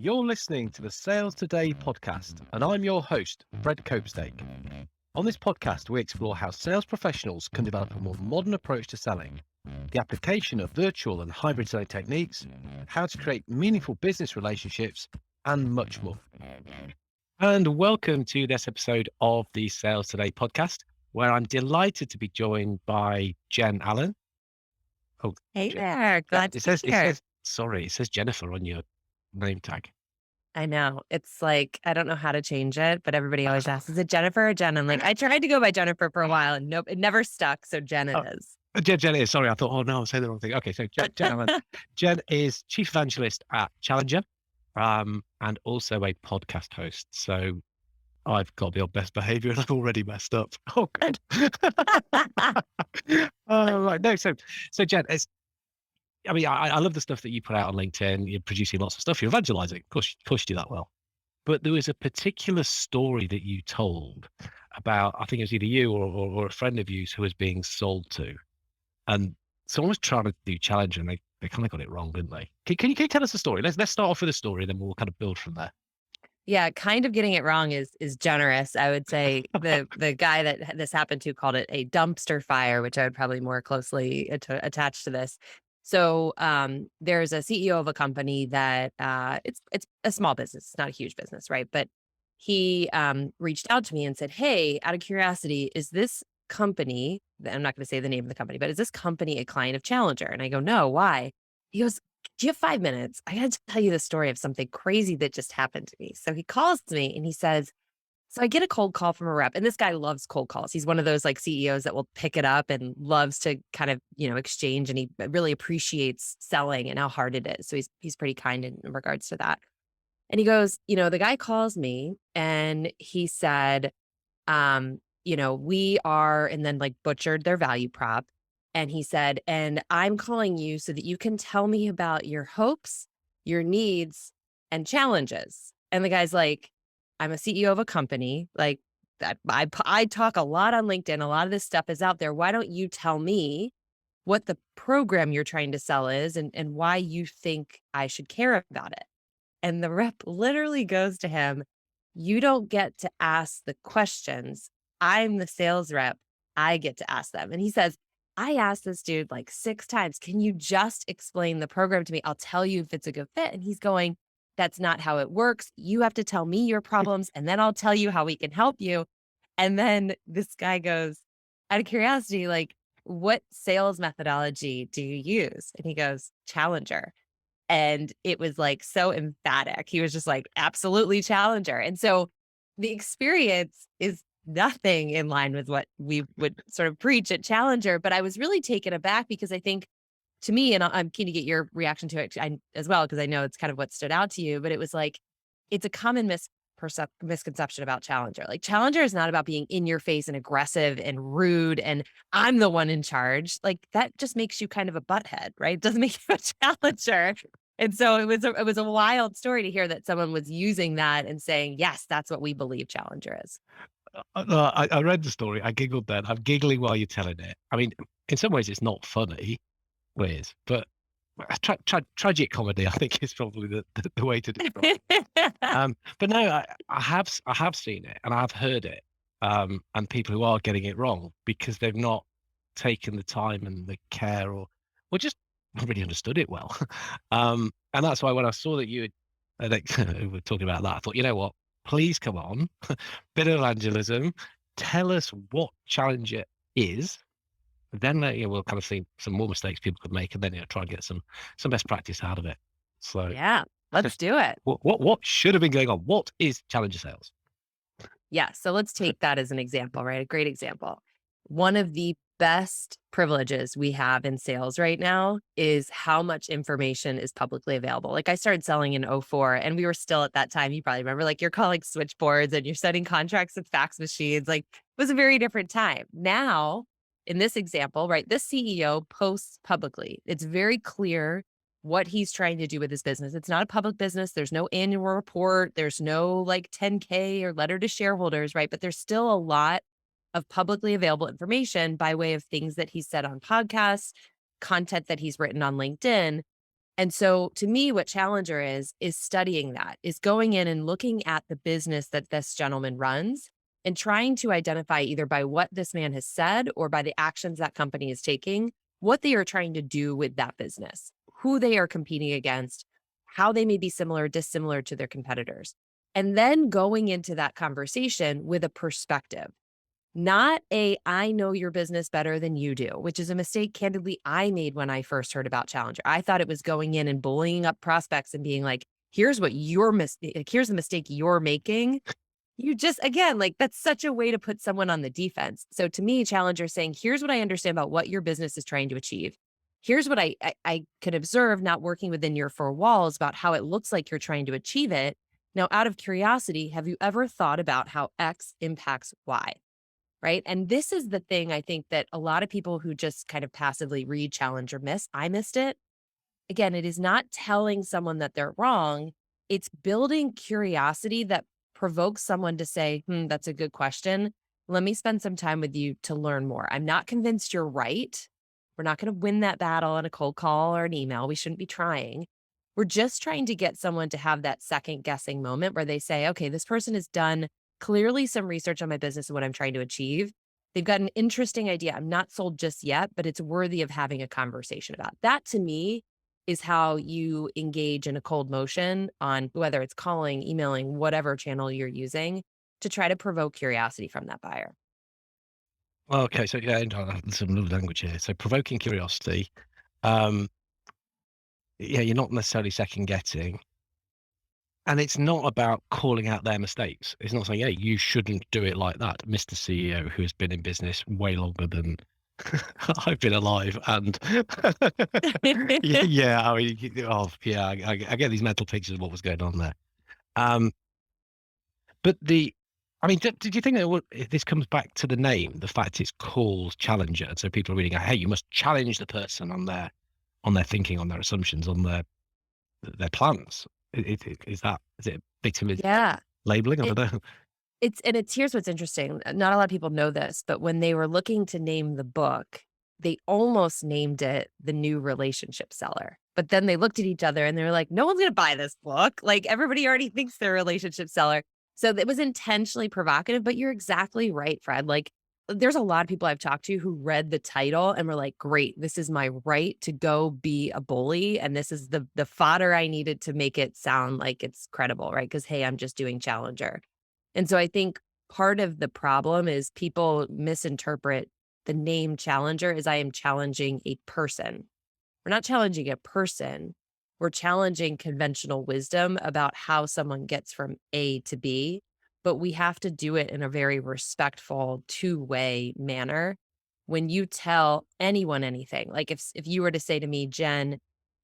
You're listening to the Sales Today podcast, and I'm your host, Fred Copestake. On this podcast, we explore how sales professionals can develop a more modern approach to selling, the application of virtual and hybrid selling techniques, how to create meaningful business relationships, and much more. And welcome to this episode of the Sales Today podcast, where I'm delighted to be joined by Jen Allen. Oh, Hey there. Glad to be here. It says Jennifer on your name tag. I know. It's like, I don't know how to change it, but everybody always asks, is it Jennifer or Jen? I'm like, I tried to go by Jennifer for a while and nope, it never stuck. So Jen it is. Jen is, sorry, I thought, oh no, I'm saying the wrong thing. Okay, so Jen Allen. Jen is Chief Evangelist at Challenger, and also a podcast host. So I've got to be on best behavior and I've already messed up. Oh, good. Right. No, so Jen, I love the stuff that you put out on LinkedIn. You're producing lots of stuff. You're evangelizing. Of course you do that well. But there was a particular story that you told about, I think it was either you or a friend of yours who was being sold to. And someone was trying to do Challenger and they kind of got it wrong, didn't they? Can you tell us the story? Let's start off with a story, then we'll kind of build from there. Yeah, kind of getting it wrong is generous. I would say the guy that this happened to called it a dumpster fire, which I would probably more closely attach to this. So there's a CEO of a company that it's a small business, it's not a huge business, right? But he reached out to me and said, "Hey, out of curiosity, is this company?" I'm not going to say the name of the company, but is this company a client of Challenger? And I go, "No, why?" He goes, "Do you have 5 minutes? I got to tell you the story of something crazy that just happened to me." So he calls me and he says, so I get a cold call from a rep, and this guy loves cold calls. He's one of those like CEOs that will pick it up and loves to kind of, exchange, and he really appreciates selling and how hard it is. So he's pretty kind in regards to that. And he goes, the guy calls me and he said, we are, and then like butchered their value prop. And he said, and I'm calling you so that you can tell me about your hopes, your needs, and challenges. And the guy's like, I'm a CEO of a company. Like that, I talk a lot on LinkedIn. A lot of this stuff is out there. Why don't you tell me what the program you're trying to sell is and why you think I should care about it? And the rep literally goes to him, "You don't get to ask the questions. I'm the sales rep. I get to ask them." And he says, "I asked this dude like 6 times. Can you just explain the program to me? I'll tell you if it's a good fit." And he's going, "That's not how it works. You have to tell me your problems and then I'll tell you how we can help you." And then this guy goes, out of curiosity, like, "What sales methodology do you use?" And he goes, "Challenger." And it was like so emphatic. He was just like, "Absolutely Challenger." And so the experience is nothing in line with what we would sort of preach at Challenger. But I was really taken aback because I think to me, and I'm keen to get your reaction to it as well, because I know it's kind of what stood out to you, but it was like, it's a common misconception about Challenger. Like Challenger is not about being in your face and aggressive and rude and I'm the one in charge. Like that just makes you kind of a butthead, right? It doesn't make you a Challenger. And so it was a wild story to hear that someone was using that and saying, yes, that's what we believe Challenger is. I read the story. I giggled then. I'm giggling while you're telling it. I mean, in some ways, it's not funny, Liz, but tragic comedy, I think, is probably the way to describe it. But no, I have seen it and I've heard it, and people who are getting it wrong because they've not taken the time and the care or just not really understood it well. And that's why when I saw that you were talking about that, I thought, you know what? Please come on, bit of evangelism. Tell us what Challenger is. Then we'll kind of see some more mistakes people could make, and then try and get some best practice out of it. So yeah, let's do it. What should have been going on? What is Challenger sales? Yeah, so let's take that as an example, right? A great example. One of the best privileges we have in sales right now is how much information is publicly available. Like I started selling in 2004 and we were still at that time, you probably remember, like you're calling switchboards and you're setting contracts with fax machines. Like it was a very different time. Now, in this example, right, this CEO posts publicly. It's very clear what he's trying to do with his business. It's not a public business. There's no annual report. There's no like 10K or letter to shareholders, right? But there's still a lot of publicly available information by way of things that he's said on podcasts, content that he's written on LinkedIn. And so to me, what Challenger is studying that, is going in and looking at the business that this gentleman runs and trying to identify either by what this man has said or by the actions that company is taking, what they are trying to do with that business, who they are competing against, how they may be similar or dissimilar to their competitors. And then going into that conversation with a perspective. Not a, I know your business better than you do, which is a mistake, candidly, I made when I first heard about Challenger. I thought it was going in and bullying up prospects and being like, here's what your mistake, like, here's the mistake you're making. You just, again, like that's such a way to put someone on the defense. So to me, Challenger saying, here's what I understand about what your business is trying to achieve. Here's what I can observe not working within your four walls about how it looks like you're trying to achieve it. Now, out of curiosity, have you ever thought about how X impacts Y? Right. And this is the thing I think that a lot of people who just kind of passively read Challenger miss. I missed it. Again, it is not telling someone that they're wrong. It's building curiosity that provokes someone to say, that's a good question. Let me spend some time with you to learn more. I'm not convinced you're right. We're not going to win that battle in a cold call or an email. We shouldn't be trying. We're just trying to get someone to have that second guessing moment where they say, okay, this person has done clearly some research on my business and what I'm trying to achieve. They've got an interesting idea. I'm not sold just yet, but it's worthy of having a conversation about. That to me is how you engage in a cold motion on whether it's calling, emailing, whatever channel you're using to try to provoke curiosity from that buyer. Okay, so yeah, some new language here. So provoking curiosity. Um, yeah, you're not necessarily second guessing. And it's not about calling out their mistakes. It's not saying, "Hey, you shouldn't do it like that." Mr. CEO, who has been in business way longer than I've been alive, and yeah, I mean, oh, yeah, I get these mental pictures of what was going on there. Um, but I mean, did you think that this comes back to the name, the fact it's called Challenger, and so people are reading, "Hey, you must challenge the person on their thinking, on their assumptions, on their plans." Is it a victim Yeah. labeling? I It don't know. it's here's what's interesting. Not a lot of people know this, but when they were looking to name the book, they almost named it The New Relationship Seller. But then they looked at each other and they were like, no one's gonna buy this book. Like everybody already thinks they're a relationship seller. So it was intentionally provocative, but you're exactly right, Fred. Like there's a lot of people I've talked to who read the title and were like, great, this is my right to go be a bully. And this is the fodder I needed to make it sound like it's credible, right? Because hey, I'm just doing Challenger. And so I think part of the problem is people misinterpret the name Challenger as I am challenging a person. We're not challenging a person. We're challenging conventional wisdom about how someone gets from A to B, but we have to do it in a very respectful, two-way manner. When you tell anyone anything, like if you were to say to me, Jen,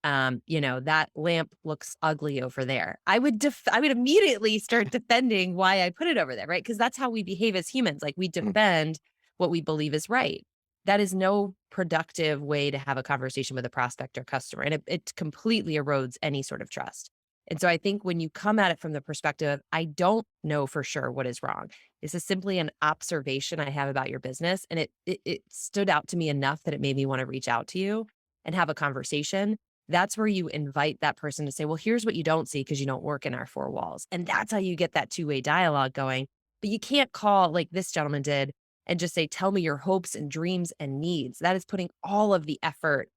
that lamp looks ugly over there. I would immediately start defending why I put it over there, right? Because that's how we behave as humans. Like we defend what we believe is right. That is no productive way to have a conversation with a prospect or customer. And it completely erodes any sort of trust. And so I think when you come at it from the perspective, I don't know for sure what is wrong. This is simply an observation I have about your business. And it stood out to me enough that it made me want to reach out to you and have a conversation. That's where you invite that person to say, well, here's what you don't see because you don't work in our four walls. And that's how you get that two-way dialogue going. But you can't call like this gentleman did and just say, tell me your hopes and dreams and needs. That is putting all of the effort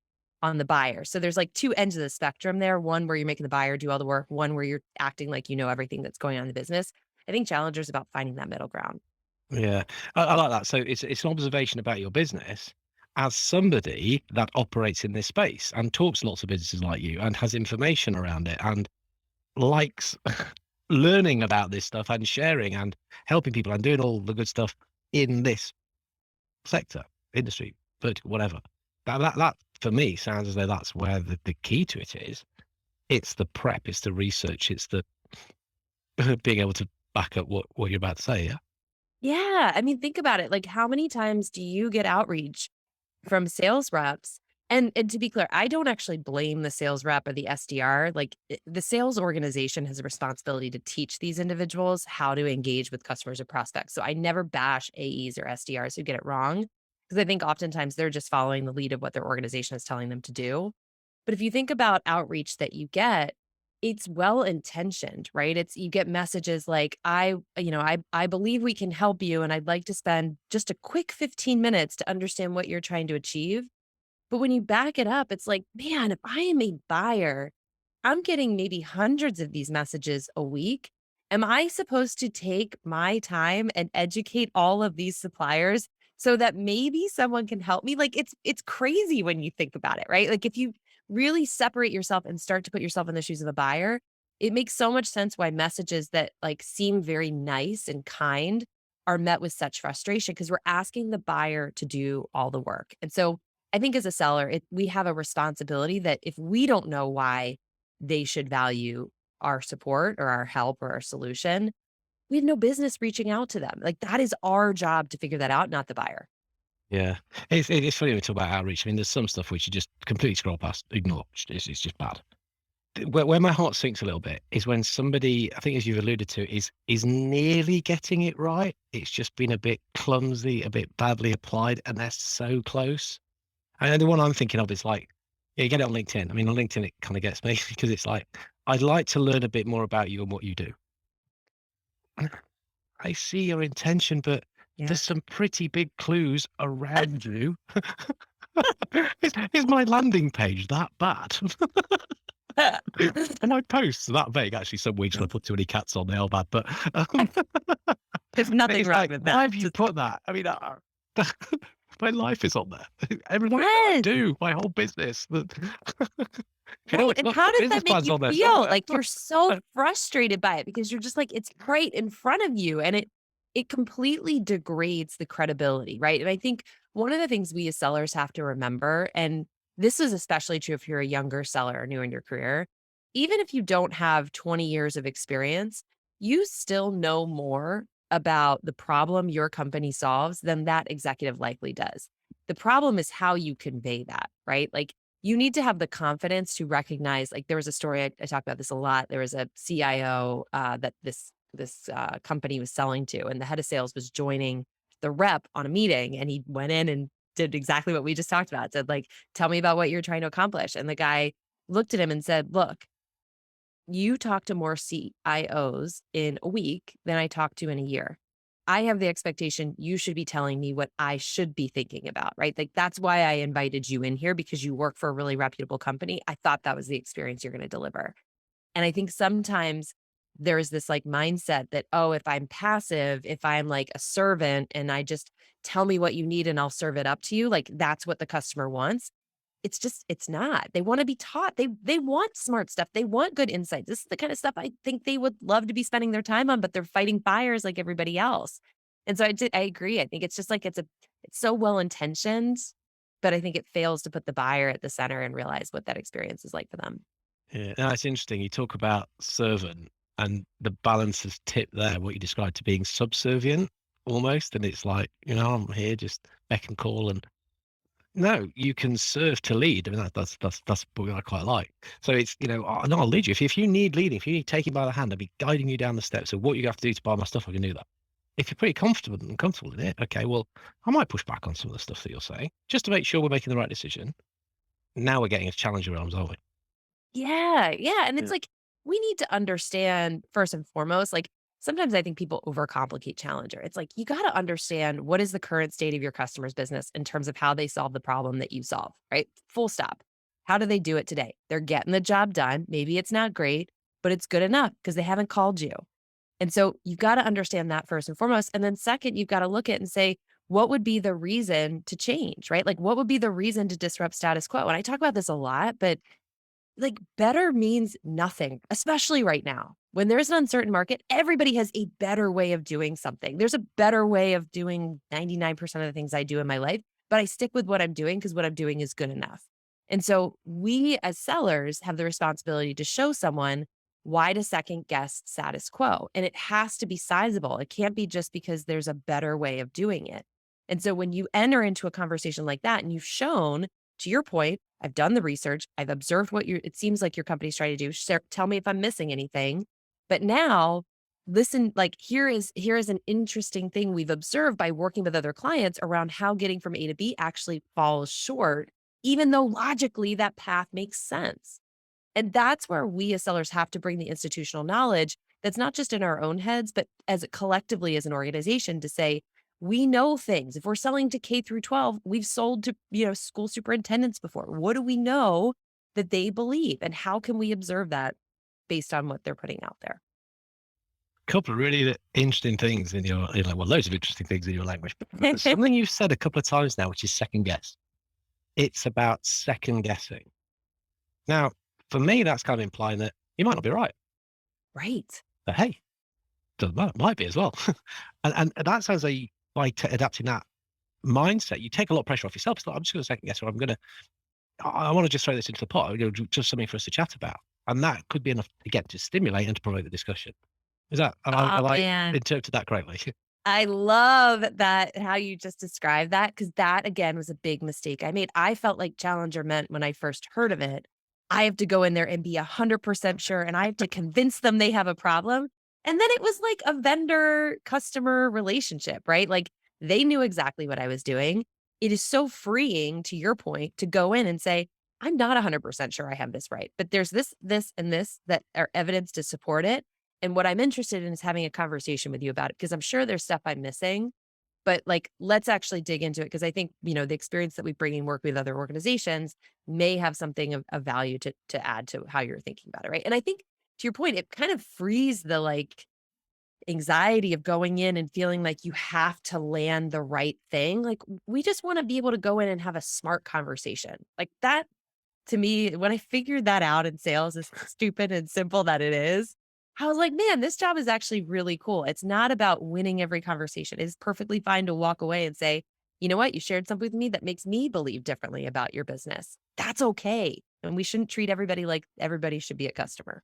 on the buyer. So there's like two ends of the spectrum there. One where you're making the buyer do all the work, one where you're acting like you know everything that's going on in the business. I think Challenger's about finding that middle ground. Yeah, I like that. So it's an observation about your business as somebody that operates in this space and talks to lots of businesses like you and has information around it and likes learning about this stuff and sharing and helping people and doing all the good stuff in this sector, industry, vertical, whatever. That for me sounds as though that's where the key to it is. It's the prep, it's the research, it's the being able to back up what you're about to say. Yeah. Yeah. I mean, think about it. Like, how many times do you get outreach from sales reps? And to be clear, I don't actually blame the sales rep or the SDR. Like the sales organization has a responsibility to teach these individuals how to engage with customers or prospects. So I never bash AEs or SDRs who get it wrong because I think oftentimes they're just following the lead of what their organization is telling them to do. But if you think about outreach that you get, it's well intentioned, right? It's you get messages like, I believe we can help you and I'd like to spend just a quick 15 minutes to understand what you're trying to achieve. But when you back it up, it's like, man, if I am a buyer, I'm getting maybe hundreds of these messages a week. Am I supposed to take my time and educate all of these suppliers so that maybe someone can help me? Like it's crazy when you think about it, right? Like if you really separate yourself and start to put yourself in the shoes of a buyer, it makes so much sense why messages that like seem very nice and kind are met with such frustration because we're asking the buyer to do all the work. And so I think as a seller, we have a responsibility that if we don't know why they should value our support or our help or our solution, we have no business reaching out to them. Like that is our job to figure that out, not the buyer. Yeah. It's funny when we talk about outreach. I mean, there's some stuff which you just completely scroll past, ignore. It's just bad. Where my heart sinks a little bit is when somebody, I think as you've alluded to, is nearly getting it right. It's just been a bit clumsy, a bit badly applied, and they're so close. And the one I'm thinking of is like, yeah, you get it on LinkedIn. I mean, on LinkedIn, it kind of gets me because it's like, I'd like to learn a bit more about you and what you do. I see your intention, but Yeah. there's some pretty big clues around you. Is my landing page that bad? And I post that vague. Actually, some weeks when I put too many cats on, they are bad. But There's nothing it's wrong like, with why that. have you put that? I mean, my life is on there. Everything that I Yes. do, my whole business. You know, Right, it's and not how does business that make plans you on there feel? somewhere. Like, you're so frustrated by it because you're just like, it's right in front of you, and it completely degrades the credibility, right? And I think one of the things we as sellers have to remember, and this is especially true if you're a younger seller or new in your career, even if you don't have 20 years of experience, you still know more about the problem your company solves than that executive likely does. The problem is how you convey that, right? Like, you need to have the confidence to recognize, like there was a story, I talk about this a lot. There was a CIO that this company was selling to, and the head of sales was joining the rep on a meeting, and he went in and did exactly what we just talked about. Said like, "Tell me about what you're trying to accomplish." And the guy looked at him and said, "Look, you talk to more CIOs in a week than I talk to in a year. I have the expectation you should be telling me what I should be thinking about, right? Like that's why I invited you in here because you work for a really reputable company. I thought that was the experience you're going to deliver." And I think sometimes there's this like mindset that, oh, if I'm passive, if I'm like a servant and I just tell me what you need and I'll serve it up to you, like that's what the customer wants. It's just it's not. They wanna be taught. They want smart stuff. They want good insights. This is the kind of stuff I think they would love to be spending their time on, but they're fighting fires like everybody else. And so I agree. I think it's just like it's so well intentioned, but I think it fails to put the buyer at the center and realize what that experience is like for them. Yeah, no, it's interesting. You talk about servant and the balance is tipped there, what you described to being subservient almost. And it's like, I'm here just beck and call and no, you can serve to lead. I mean, that's what I quite like. So it's, no, I'll lead you. If you need leading, if you need taking by the hand, I'll be guiding you down the steps. So what you have to do to buy my stuff, I can do that. If you're pretty comfortable in it, okay, well, I might push back on some of the stuff that you're saying just to make sure we're making the right decision. Now we're getting a challenger realms, aren't we? Yeah, yeah, and it's Yeah. like, we need to understand first and foremost, like, sometimes I think people overcomplicate Challenger. It's like, you gotta understand what is the current state of your customer's business in terms of how they solve the problem that you solve, right? Full stop. How do they do it today? They're getting the job done. Maybe it's not great, but it's good enough because they haven't called you. And so you've gotta understand that first and foremost, and then second, you've gotta look at and say, what would be the reason to change, right? Like, what would be the reason to disrupt status quo? And I talk about this a lot, but like better means nothing, especially right now. When there's an uncertain market, everybody has a better way of doing something. There's a better way of doing 99% of the things I do in my life, but I stick with what I'm doing because what I'm doing is good enough. And so we as sellers have the responsibility to show someone why to second guess status quo. And it has to be sizable. It can't be just because there's a better way of doing it. And so when you enter into a conversation like that and you've shown, to your point, I've done the research. I've observed what it seems like your company's trying to do. Share, tell me if I'm missing anything. But now listen, like here is an interesting thing we've observed by working with other clients around how getting from A to B actually falls short even though logically that path makes sense. And that's where we as sellers have to bring the institutional knowledge that's not just in our own heads, but as collectively as an organization to say, we know things. If we're selling to K through 12, we've sold to, school superintendents before. What do we know that they believe? And how can we observe that based on what they're putting out there? Couple of really interesting things in well, loads of interesting things in your language. But something you've said a couple of times now, which is second guess. It's about second guessing. Now, for me, that's kind of implying that you might not be right. Right. But hey, doesn't matter, might be as well. And that sounds like by adapting that mindset, you take a lot of pressure off yourself. It's like, I'm just going to second guess, or I want to just throw this into the pot, just something for us to chat about. And that could be enough, again, to stimulate and to promote the discussion. Oh, Have I man. interpreted that correctly? I love that how you just described that because that again was a big mistake I made. I felt like Challenger meant when I first heard of it, I have to go in there and be 100% sure and I have to convince them they have a problem. And then it was like a vendor customer relationship, right? Like they knew exactly what I was doing. It is so freeing to your point to go in and say, I'm not 100% sure I have this right, but there's this, and this that are evidence to support it. And what I'm interested in is having a conversation with you about it because I'm sure there's stuff I'm missing, but like, let's actually dig into it. Cause I think, the experience that we bring and work with other organizations may have something of value to add to how you're thinking about it. Right. And I think to your point, it kind of frees the like anxiety of going in and feeling like you have to land the right thing. Like we just want to be able to go in and have a smart conversation like that. To me, when I figured that out in sales, as stupid and simple that it is, I was like, man, this job is actually really cool. It's not about winning every conversation. It's perfectly fine to walk away and say, you know what? You shared something with me that makes me believe differently about your business. That's okay. And we shouldn't treat everybody like everybody should be a customer.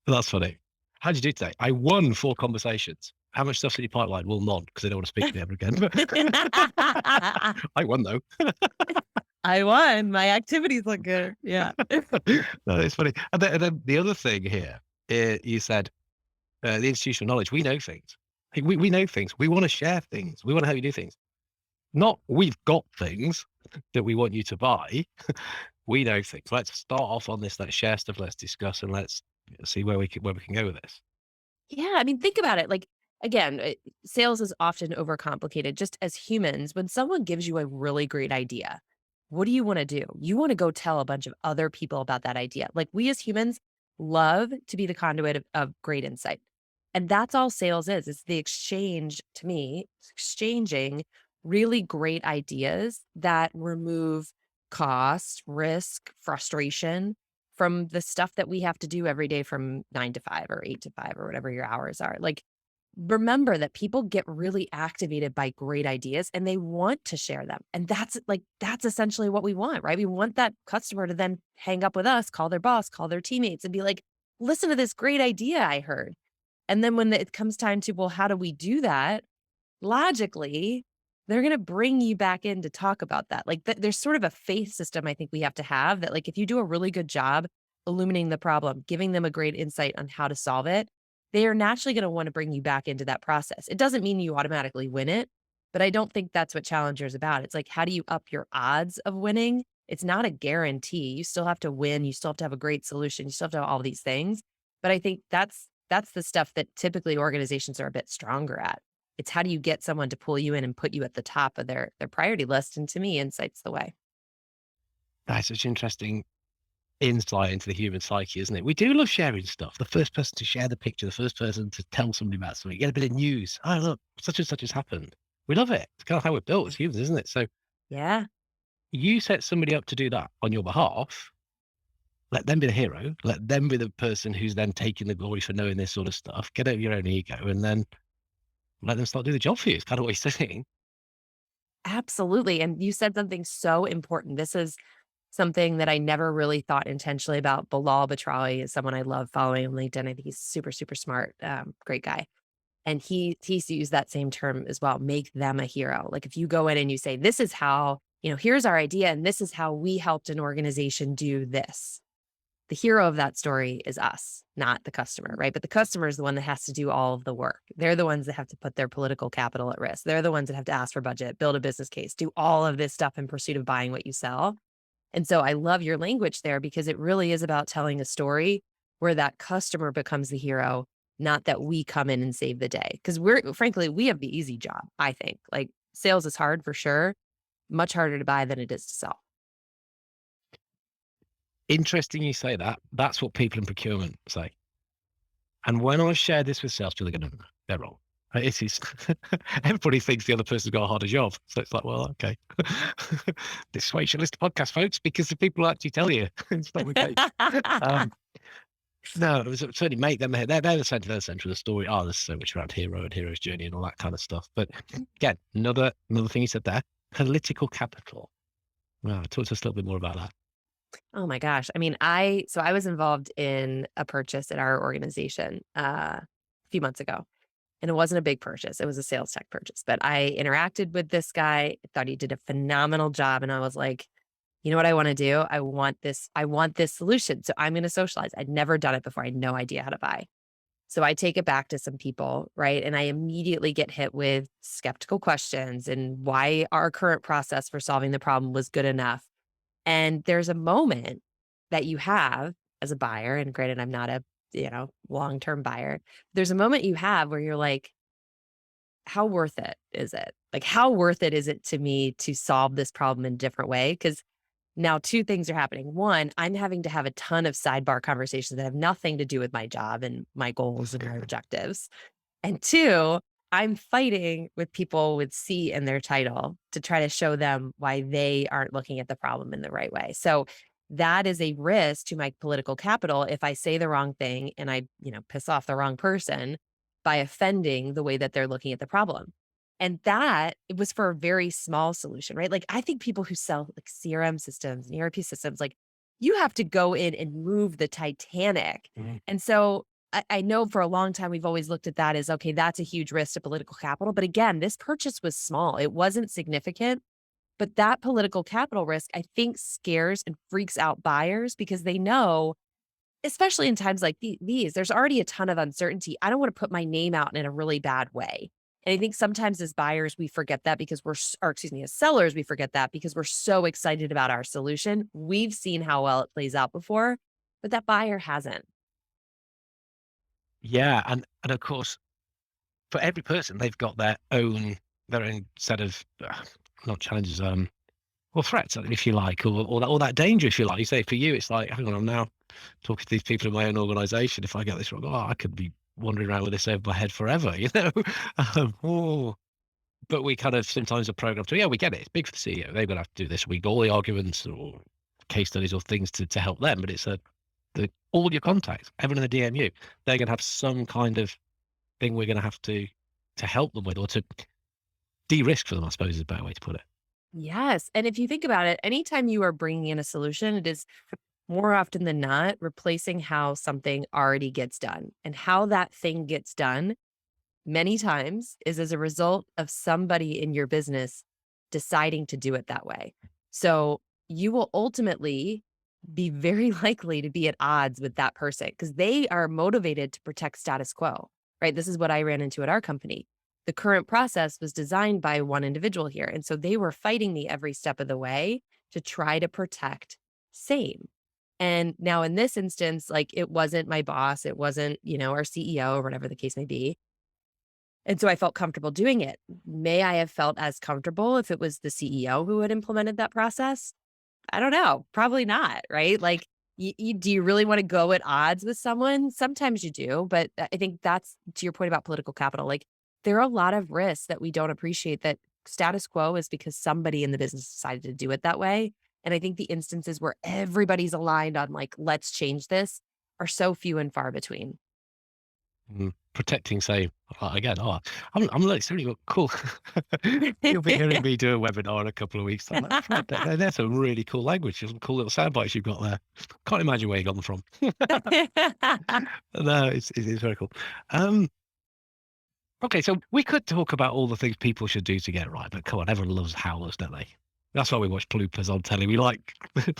That's funny. How did you do today? I won 4 conversations. How much stuff's in your pipeline? Well, none, because I don't want to speak to me ever again. I won though. I won. My activities look good. Yeah. No, it's funny. And then the other thing here, you said, the institutional knowledge. We know things. Like, we know things. We want to share things. We want to help you do things. Not we've got things that we want you to buy. We know things. Let's start off on this. Let's share stuff. Let's discuss, and let's see where we can go with this. Yeah, I mean, think about it. Like, again, sales is often overcomplicated. Just as humans, when someone gives you a really great idea, what do you want to do? You want to go tell a bunch of other people about that idea. Like, we as humans love to be the conduit of great insight. And that's all sales is. It's the exchange, to me, exchanging really great ideas that remove cost, risk, frustration from the stuff that we have to do every day from 9 to 5 or 8 to 5 or whatever your hours are. Like, remember that people get really activated by great ideas and they want to share them. And that's essentially what we want, right? We want that customer to then hang up with us, call their boss, call their teammates and be like, listen to this great idea I heard. And then when it comes time to, well, how do we do that? Logically, they're going to bring you back in to talk about that. Like there's sort of a faith system I think we have to have that like if you do a really good job illuminating the problem, giving them a great insight on how to solve it, they are naturally going to want to bring you back into that process. It doesn't mean you automatically win it, but I don't think that's what Challenger is about. It's like how do you up your odds of winning? It's not a guarantee. You still have to win, you still have to have a great solution, you still have to have all these things. But I think that's the stuff that typically organizations are a bit stronger at. It's how do you get someone to pull you in and put you at the top of their priority list, and to me, insight's the way. That's such interesting insight into the human psyche, isn't it? We do love sharing stuff. The first person to share the picture, the first person to tell somebody about something, get a bit of news. Oh, look, such and such has happened. We love it. It's kind of how we're built as humans, isn't it? So Yeah, you set somebody up to do that on your behalf. Let them be the hero. Let them be the person who's then taking the glory for knowing this sort of stuff. Get over your own ego and then let them start doing the job for you. It's kind of what you're saying. absolutely. And you said something so important. This is something that I never really thought intentionally about. Bilal Batrawi is someone I love following on LinkedIn. I think he's super, super smart, great guy. And he's used that same term as well, make them a hero. Like if you go in and you say, this is how, here's our idea, and this is how we helped an organization do this. The hero of that story is us, not the customer, right? But the customer is the one that has to do all of the work. They're the ones that have to put their political capital at risk. They're the ones that have to ask for budget, build a business case, do all of this stuff in pursuit of buying what you sell. And so I love your language there because it really is about telling a story where that customer becomes the hero, not that we come in and save the day. Because frankly, we have the easy job, I think. Like sales is hard for sure, much harder to buy than it is to sell. Interesting you say that. That's what people in procurement say. And when I share this with salespeople, they go, no, no, they're wrong. It is everybody thinks the other person's got a harder job. So it's like, well, okay. This is why you should listen to podcasts, folks, because the people actually tell you it's not the case. Um, no, it was certainly make them they're the center of the story. Oh, there's so much around hero and hero's journey and all that kind of stuff. But again, another thing you said there, political capital. Well, talk to us a little bit more about that. Oh my gosh. I mean, I was involved in a purchase at our organization a few months ago. And it wasn't a big purchase. It was a sales tech purchase. But I interacted with this guy, thought he did a phenomenal job. And I was like, you know what I want to do? I want this solution. So I'm going to socialize. I'd never done it before. I had no idea how to buy. So I take it back to some people, right? And I immediately get hit with skeptical questions and why our current process for solving the problem was good enough. And there's a moment that you have as a buyer, and granted, I'm not a, long-term buyer. There's a moment you have where you're like, how worth it is it? Like, how worth it is it to me to solve this problem in a different way? Because now two things are happening. One, I'm having to have a ton of sidebar conversations that have nothing to do with my job and my goals and my objectives. And two, I'm fighting with people with C in their title to try to show them why they aren't looking at the problem in the right way. So that is a risk to my political capital if I say the wrong thing and I, piss off the wrong person by offending the way that they're looking at the problem. And that it was for a very small solution, right? Like I think people who sell like CRM systems and ERP systems, like you have to go in and move the Titanic. Mhm. And so I know for a long time we've always looked at that as okay, that's a huge risk to political capital. But again, this purchase was small. It wasn't significant. But that political capital risk, I think, scares and freaks out buyers because they know, especially in times like these, there's already a ton of uncertainty. I don't want to put my name out in a really bad way. And I think sometimes as buyers, we forget that because or excuse me, as sellers, we forget that because we're so excited about our solution. We've seen how well it plays out before, but that buyer hasn't. Yeah, and of course, for every person, they've got their own set of not challenges, or threats, if you like, or that danger, if you like. You say for you, it's like, hang on, I'm now talking to these people in my own organisation. If I get this wrong, oh, I could be wandering around with this over my head forever, you know. Oh, but we kind of sometimes are programmed to, yeah, we get it. It's big for the CEO. They're going to have to do this. We got all the arguments or case studies or things to help them, but it's all your contacts, everyone in the DMU, they're going to have some kind of thing we're going to have to help them with, or to de-risk for them, I suppose is a better way to put it. Yes. And if you think about it, anytime you are bringing in a solution, it is more often than not replacing how something already gets done. And how that thing gets done many times is as a result of somebody in your business deciding to do it that way. So you will ultimately be very likely to be at odds with that person because they are motivated to protect status quo, right? This is what I ran into at our company. The current process was designed by one individual here. And so they were fighting me every step of the way to try to protect same. And now in this instance, like it wasn't my boss, it wasn't, our CEO or whatever the case may be. And so I felt comfortable doing it. May I have felt as comfortable if it was the CEO who had implemented that process? I don't know. Probably not, right? Like, do you really want to go at odds with someone? Sometimes you do, but I think that's to your point about political capital. Like, there are a lot of risks that we don't appreciate that status quo is because somebody in the business decided to do it that way. And I think the instances where everybody's aligned on like, let's change this are so few and far between. Protecting, say, again, I'm like, seriously, cool. You'll be hearing me do a webinar in a couple of weeks time. That's right. That's some really cool language, some cool little sound bites you've got there. Can't imagine where you got them from. No, it's very cool. Okay, so we could talk about all the things people should do to get it right, but come on, everyone loves howlers, don't they? That's why we watch bloopers on telly. We like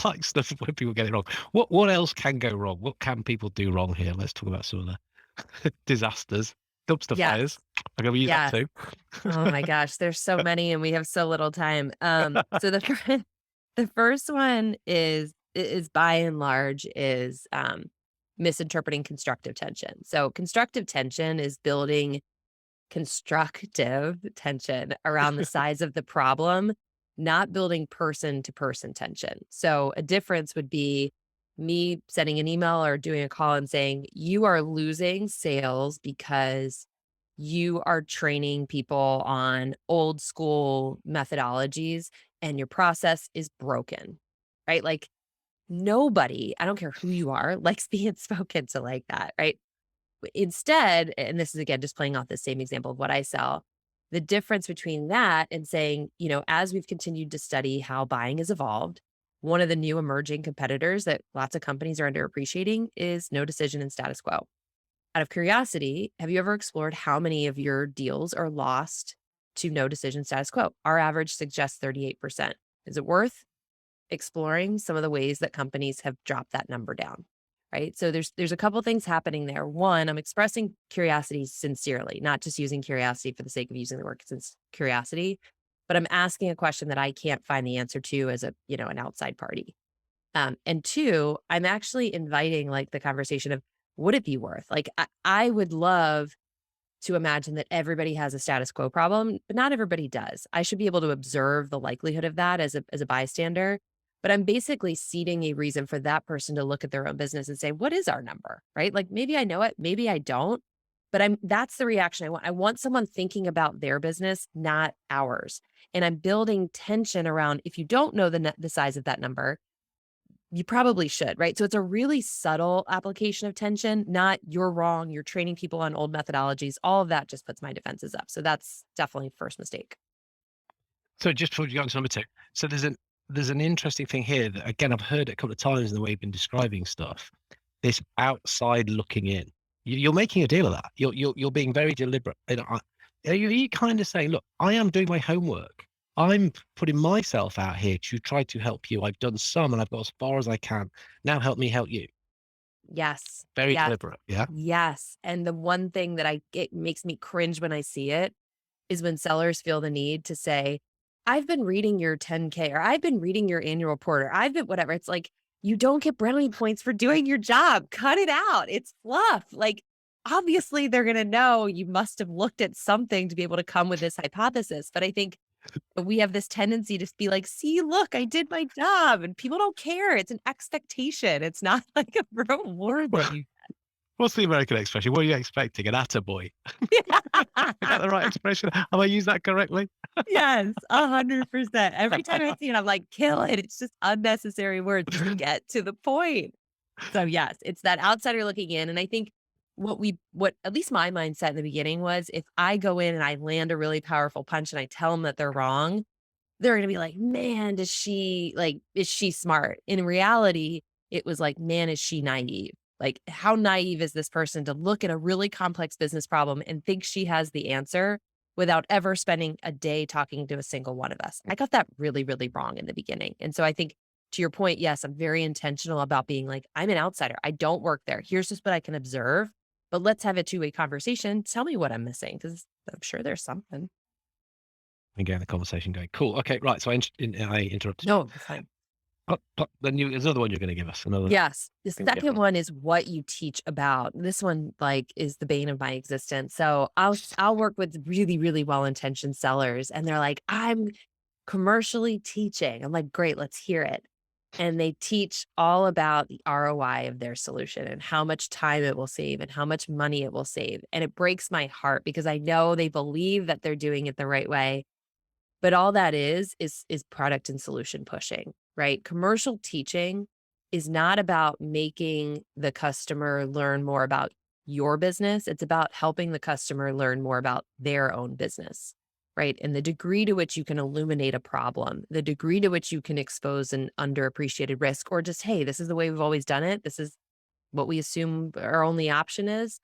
like stuff when people get it wrong. What else can go wrong? What can people do wrong here? Let's talk about some of the disasters, dumpster fires. Yes. I'm going to use that Yes. too. Oh my gosh, there's so many and we have so little time. So the The first one is by and large is misinterpreting constructive tension. So constructive tension is building constructive tension around the size of the problem, not building person to person tension. So a difference would be me sending an email or doing a call and saying, you are losing sales because you are training people on old school methodologies and your process is broken, right? Like nobody, I don't care who you are, likes being spoken to like that, right? Instead, and this is again just playing off the same example of what I sell, the difference between that and saying, as we've continued to study how buying has evolved, one of the new emerging competitors that lots of companies are underappreciating is no decision and status quo. Out of curiosity, have you ever explored how many of your deals are lost to no decision status quo? Our average suggests 38%. Is it worth exploring some of the ways that companies have dropped that number down, right? So there's a couple things happening there. One, I'm expressing curiosity sincerely, not just using curiosity for the sake of using the word curiosity, but I'm asking a question that I can't find the answer to as an outside party. And two, I'm actually inviting like the conversation of would it be worth? Like I would love to imagine that everybody has a status quo problem, but not everybody does. I should be able to observe the likelihood of that as a bystander. But I'm basically seeding a reason for that person to look at their own business and say, what is our number? Right? Like maybe I know it, maybe I don't. But that's the reaction I want. I want someone thinking about their business, not ours. And I'm building tension around if you don't know the size of that number, you probably should, right? So it's a really subtle application of tension, not you're wrong, you're training people on old methodologies. All of that just puts my defenses up. So that's definitely first mistake. So just before you go on to number two, so there's an interesting thing here that again I've heard it a couple of times in the way you've been describing stuff. This outside looking in. You're making a deal of that. You're being very deliberate. Are you kind of saying, look, I am doing my homework. I'm putting myself out here to try to help you. I've done some and I've got as far as I can. Now help me help you. Yes. Very Yes. deliberate. Yeah. Yes. And the one thing that it makes me cringe when I see it is when sellers feel the need to say, I've been reading your 10K or I've been reading your annual report or I've been whatever. It's like, you don't get brownie points for doing your job. Cut it out. It's fluff. Like, obviously, they're going to know you must have looked at something to be able to come with this hypothesis. But I think we have this tendency to be like, see, look, I did my job. And people don't care. It's an expectation. It's not like a reward that you What's the American expression? What are you expecting? An attaboy. get. Is that the right expression? Have I used that correctly? Yes, 100%. Every time I see it, I'm like, "Kill it." It's just unnecessary words. Just get to the point. So, yes, it's that outsider looking in, and I think what at least my mindset in the beginning was, if I go in and I land a really powerful punch and I tell them that they're wrong, they're gonna be like, "Man, is she smart?" In reality, it was like, "Man, is she naive?" Like, how naive is this person to look at a really complex business problem and think she has the answer without ever spending a day talking to a single one of us? I got that really, really wrong in the beginning. And so I think to your point, yes, I'm very intentional about being like, I'm an outsider. I don't work there. Here's just what I can observe, but let's have a two-way conversation. Tell me what I'm missing because I'm sure there's something. And getting the conversation going. Cool. Okay. Right. So I interrupted you. No, it's fine. Then there's another one you're going to give us. Another. Yes. The Thing to get second from. one is what you teach about. This one, like, is the bane of my existence. So I'll work with really, really well-intentioned sellers, and they're like, "I'm commercially teaching." I'm like, "Great, let's hear it." And they teach all about the ROI of their solution and how much time it will save and how much money it will save. And it breaks my heart because I know they believe that they're doing it the right way, but all that is product and solution pushing, right? Commercial teaching is not about making the customer learn more about your business. It's about helping the customer learn more about their own business, right? And the degree to which you can illuminate a problem, the degree to which you can expose an underappreciated risk, or just, hey, this is the way we've always done it. This is what we assume our only option is.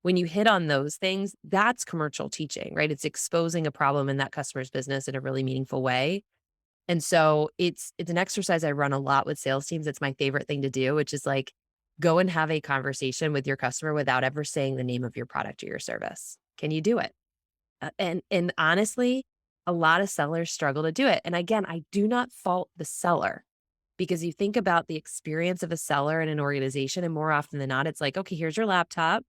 When you hit on those things, that's commercial teaching, right? It's exposing a problem in that customer's business in a really meaningful way. And so it's an exercise I run a lot with sales teams. It's my favorite thing to do, which is like go and have a conversation with your customer without ever saying the name of your product or your service. Can you do it? And honestly, a lot of sellers struggle to do it. And again, I do not fault the seller. because you think about the experience of a seller in an organization, and more often than not, it's like, okay, here's your laptop,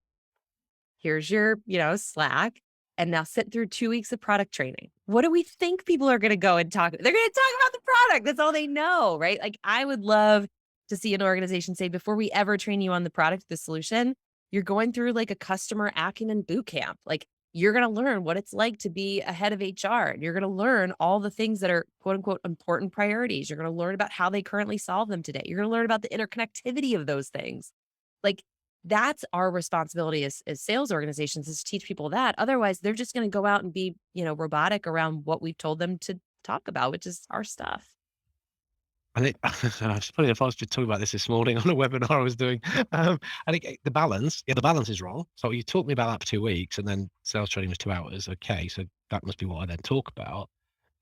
here's your, Slack, and now sit through 2 weeks of product training. What do we think people are gonna go and talk? They're gonna talk about the product. That's all they know, right? Like, I would love to see an organization say, before we ever train you on the product, the solution, you're going through like a customer acumen boot camp. Like, you're gonna learn what it's like to be a head of HR. And you're gonna learn all the things that are quote unquote important priorities. You're gonna learn about how they currently solve them today. You're gonna learn about the interconnectivity of those things. Like, that's our responsibility as sales organizations, is to teach people that. Otherwise, they're just going to go out and be, robotic around what we've told them to talk about, which is our stuff. I think it's funny enough, I was just talking about this morning on a webinar I was doing. I think the balance is wrong. So you taught me about that for 2 weeks, and then sales training was 2 hours. Okay, so that must be what I then talk about.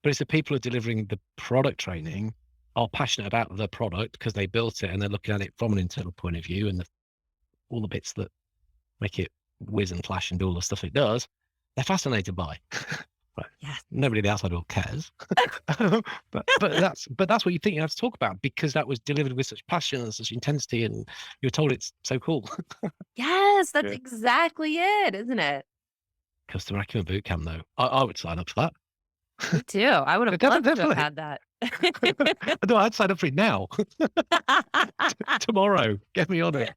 But it's the people who are delivering the product training are passionate about the product because they built it and they're looking at it from an internal point of view, and all the bits that make it whiz and flash and do all the stuff it does, they're fascinated by. Right. Yes. Nobody in the outside world cares. but that's what you think you have to talk about, because that was delivered with such passion and such intensity, and you're told it's so cool. Yes, that's Yeah. exactly it, isn't it? Customer acumen boot camp, though. I would sign up for that. Me too. I would have loved to have Definitely. had that. No, I'd sign up for it now. Tomorrow. Get me on it.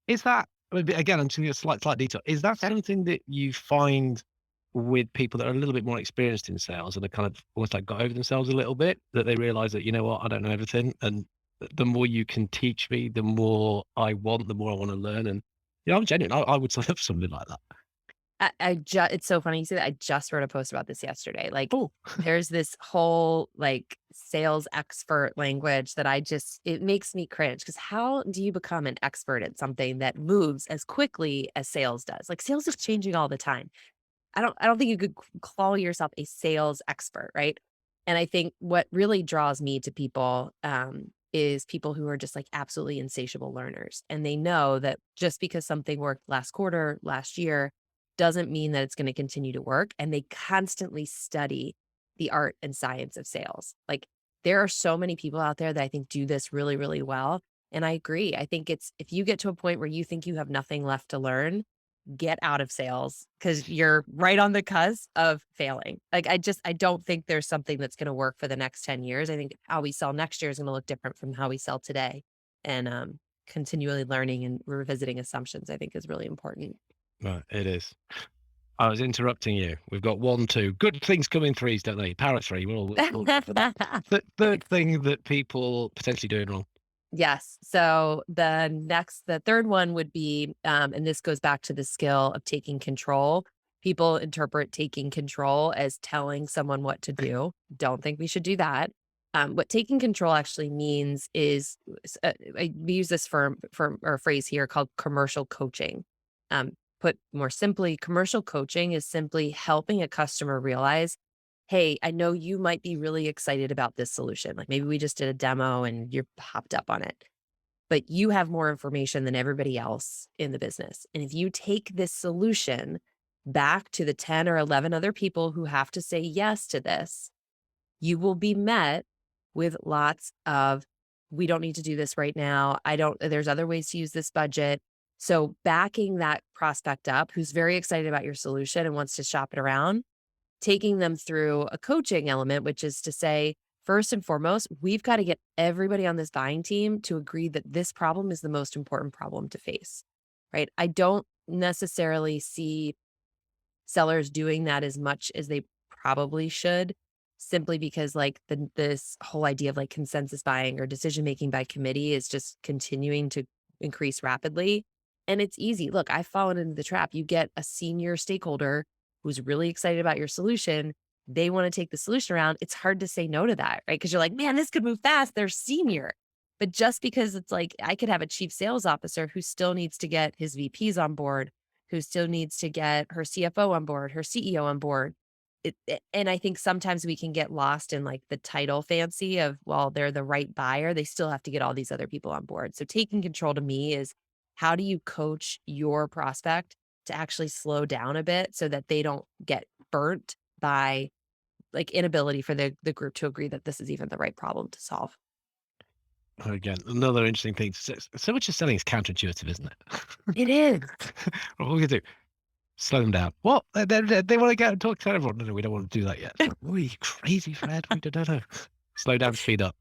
Is that, I mean, again, I'm seeing a slight detail. Is that Sure. something that you find with people that are a little bit more experienced in sales and are kind of almost like got over themselves a little bit, that they realize that, you know what, I don't know everything. And the more you can teach me, the more I want, the more I want to learn. And, I'm genuine. I would sign up for something like that. It's so funny you say that. I just wrote a post about this yesterday. Like, Oh, there's this whole like sales expert language that it makes me cringe, because how do you become an expert at something that moves as quickly as sales does? Like, sales is changing all the time. I don't think you could call yourself a sales expert, right? And I think what really draws me to people is people who are just like absolutely insatiable learners, and they know that just because something worked last quarter, last year, doesn't mean that it's going to continue to work. And they constantly study the art and science of sales. Like, there are so many people out there that I think do this really, really well. And I agree. I think it's, if you get to a point where you think you have nothing left to learn, get out of sales, because you're right on the cusp of failing. Like, I don't think there's something that's going to work for the next 10 years. I think how we sell next year is going to look different from how we sell today. And continually learning and revisiting assumptions, I think, is really important. right. It is. I was interrupting you. We've got 1, 2. Good things come in threes, don't they? Power of three. We'll go for that. The third thing that people potentially doing wrong. Yes. So the third one would be, and this goes back to the skill of taking control. People interpret taking control as telling someone what to do. Don't think we should do that. What taking control actually means is, we use this for or phrase here called commercial coaching. Put more simply, commercial coaching is simply helping a customer realize, hey, I know you might be really excited about this solution. Like, maybe we just did a demo and you're popped up on it, but you have more information than everybody else in the business. And if you take this solution back to the 10 or 11 other people who have to say yes to this, you will be met with lots of, we don't need to do this right now. There's other ways to use this budget. So backing that prospect up who's very excited about your solution and wants to shop it around, taking them through a coaching element, which is to say, first and foremost, we've got to get everybody on this buying team to agree that this problem is the most important problem to face, right? I don't necessarily see sellers doing that as much as they probably should, simply because like this whole idea of like consensus buying or decision making by committee is just continuing to increase rapidly. And it's easy. Look, I've fallen into the trap. You get a senior stakeholder who's really excited about your solution. They want to take the solution around. It's hard to say no to that, right? Because you're like, man, this could move fast. They're senior. But just because it's like, I could have a chief sales officer who still needs to get his VPs on board, who still needs to get her CFO on board, her CEO on board. And I think sometimes we can get lost in like the title fancy of, well, they're the right buyer. They still have to get all these other people on board. So taking control to me is, how do you coach your prospect to actually slow down a bit so that they don't get burnt by like inability for the group to agree that this is even the right problem to solve. Again, another interesting thing. So much of selling is counterintuitive, isn't it? It is. What are we gonna do? Slow them down. What? They want to go and talk to everyone. No, no, we don't want to do that yet. Oh, you crazy, Fred. We don't know. Slow down, speed up.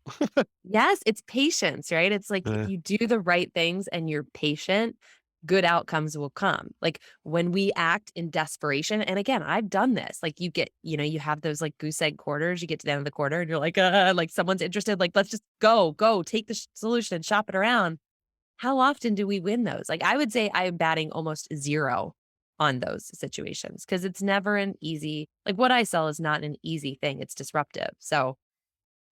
Yes, it's patience, right? It's like if Uh, you do the right things and you're patient, good outcomes will come. Like when we act in desperation, and again, I've done this. Like you get, you have those like goose egg quarters. You get to the end of the quarter and you're like someone's interested. Like let's just go, take the solution and shop it around. How often do we win those? Like I would say I am batting almost zero on those situations because it's never an easy. Like what I sell is not an easy thing. It's disruptive. So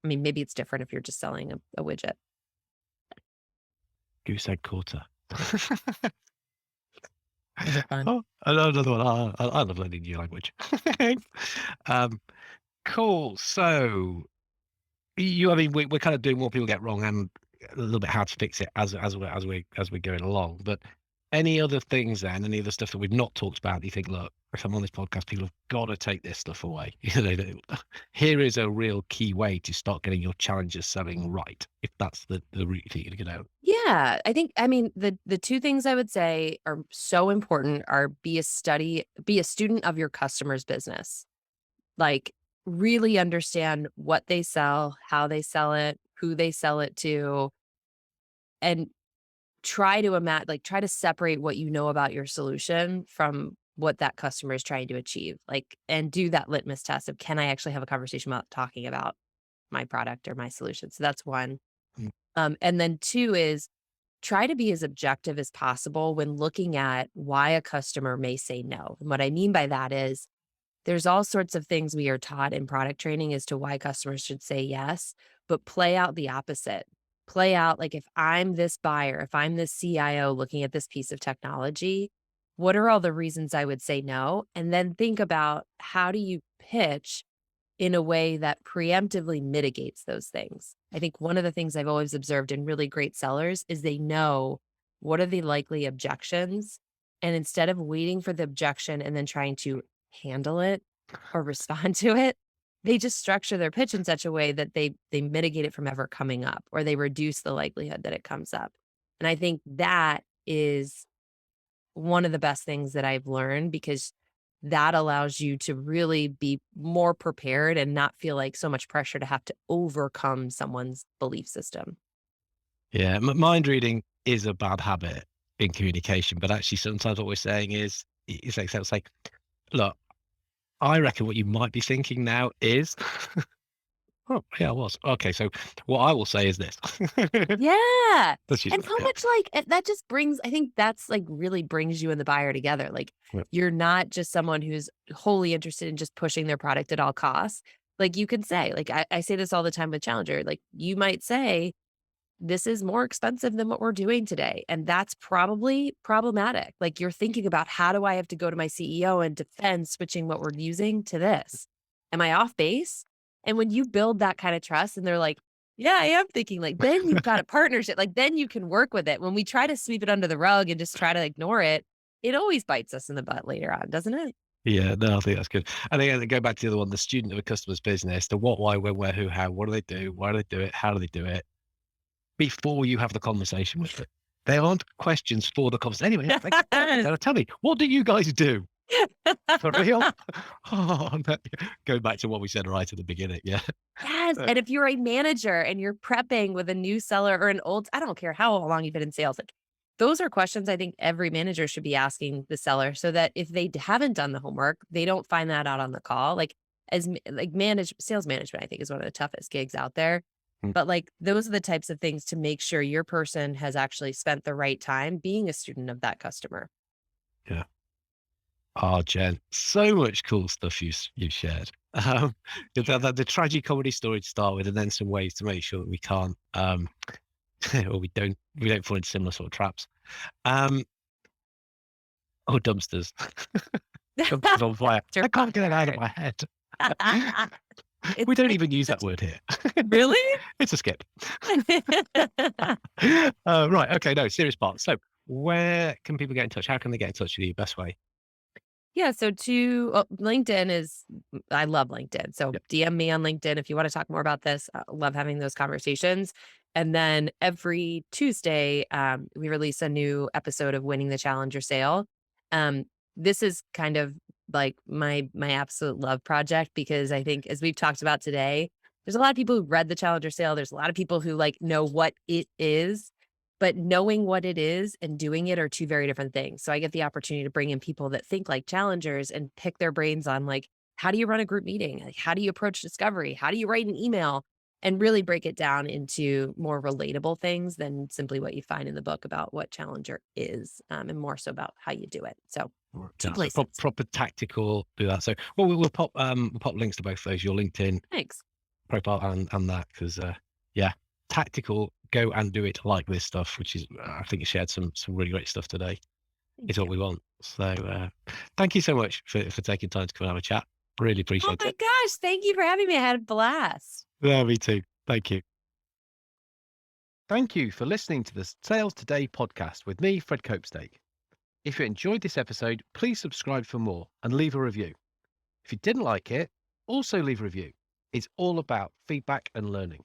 I mean, maybe it's different if you're just selling a widget. Goose egg quarter. Those are fun. Oh, another one. I love learning new language. um, cool. So I mean, we're kind of doing what people get wrong and a little bit how to fix it as we're going along. But any other things then, any other stuff that we've not talked about, you think, look, if I'm on this podcast, people have got to take this stuff away. Here is a real key way to start getting your challenges selling right, if that's the route you think you're going to go. Yeah, I mean, the two things I would say are so important are be a student of your customer's business. Like really understand what they sell, how they sell it, who they sell it to, and try to separate what you know about your solution from what that customer is trying to achieve. Like, and do that litmus test of can I actually have a conversation about talking about my product or my solution? So that's one. Mm. And then two is try to be as objective as possible when looking at why a customer may say no. And what I mean by that is there's all sorts of things we are taught in product training as to why customers should say yes, but play out the opposite. Play out like if I'm this buyer, if I'm this CIO looking at this piece of technology, what are all the reasons I would say no? And then think about how do you pitch in a way that preemptively mitigates those things. I think one of the things I've always observed in really great sellers is they know what are the likely objections. And instead of waiting for the objection and then trying to handle it or respond to it, they just structure their pitch in such a way that they mitigate it from ever coming up or they reduce the likelihood that it comes up. And I think that is one of the best things that I've learned because that allows you to really be more prepared and not feel like so much pressure to have to overcome someone's belief system. Yeah, mind reading is a bad habit in communication, but actually sometimes what we're saying is, it's like, look, I reckon what you might be thinking now is, oh, yeah, I was. Okay, so what I will say is this. Yeah. That's And useful. how Yeah. much like that just brings, I think that's like really brings you and the buyer together. Like Yeah. you're not just someone who's wholly interested in just pushing their product at all costs. Like you can say, like I say this all the time with Challenger, like you might say, this is more expensive than what we're doing today. And that's probably problematic. Like you're thinking about how do I have to go to my CEO and defend switching what we're using to this? Am I off base? And when you build that kind of trust and they're like, yeah, I am thinking like, then you've got a partnership. Like then you can work with it. When we try to sweep it under the rug and just try to ignore it, it always bites us in the butt later on, doesn't it? Yeah, no, I think that's good. And again, go back to the other one, the student of a customer's business, the what, why, when, where, who, how, what do they do? Why do they do it? How do they do it? Before you have the conversation with it. They aren't questions for the conversation. Anyway, tell me, what do you guys do? For real? Oh, no. Going back to what we said right at the beginning. Yeah. Yes, and if you're a manager and you're prepping with a new seller or an old I don't care how long you've been in sales, like, those are questions I think every manager should be asking the seller so that if they haven't done the homework, they don't find that out on the call. Like, sales management, I think is one of the toughest gigs out there. Mm, But, like, those are the types of things to make sure your person has actually spent the right time being a student of that customer. yeah. Oh, Jen, so much cool stuff you've shared. The tragic comedy story to start with, and then some ways to make sure that we can't, or we don't fall into similar sort of traps. Um, oh, dumpsters. Dumpsters on fire. I can't get it out of my head. It's We don't it's even use that such word here. Really? It's a skip. Right. Okay. No, serious part. So where can people get in touch? How can they get in touch with you? Best way? Yeah, so LinkedIn is I love LinkedIn. So Yep. DM me on LinkedIn if you want to talk more about this. I love having those conversations. And then every Tuesday, we release a new episode of Winning the Challenger Sale. Um, this is kind of like my absolute love project because I think as we've talked about today, there's a lot of people who read the Challenger Sale. There's a lot of people who like know what it is, but knowing what it is and doing it are two very different things. So I get the opportunity to bring in people that think like challengers and pick their brains on like, how do you run a group meeting? Like, how do you approach discovery? How do you write an email? And really break it down into more relatable things than simply what you find in the book about what challenger is, and more so about how you do it. So two Yeah, so places. proper tactical, do that. So, well, we'll pop links to both those, your LinkedIn Thanks. profile and that, because yeah, tactical, go and do it like this stuff, which is I think you shared some really great stuff today. Thank Is what you. we want. So, thank you so much for taking time to come and have a chat. Really Oh appreciate my it. gosh. Thank you for having me. I had a blast. Yeah, me too. Thank you. Thank you for listening to the Sales Today podcast with me, Fred Copestake. If you enjoyed this episode, please subscribe for more and leave a review. If you didn't like it, also leave a review. It's all about feedback and learning.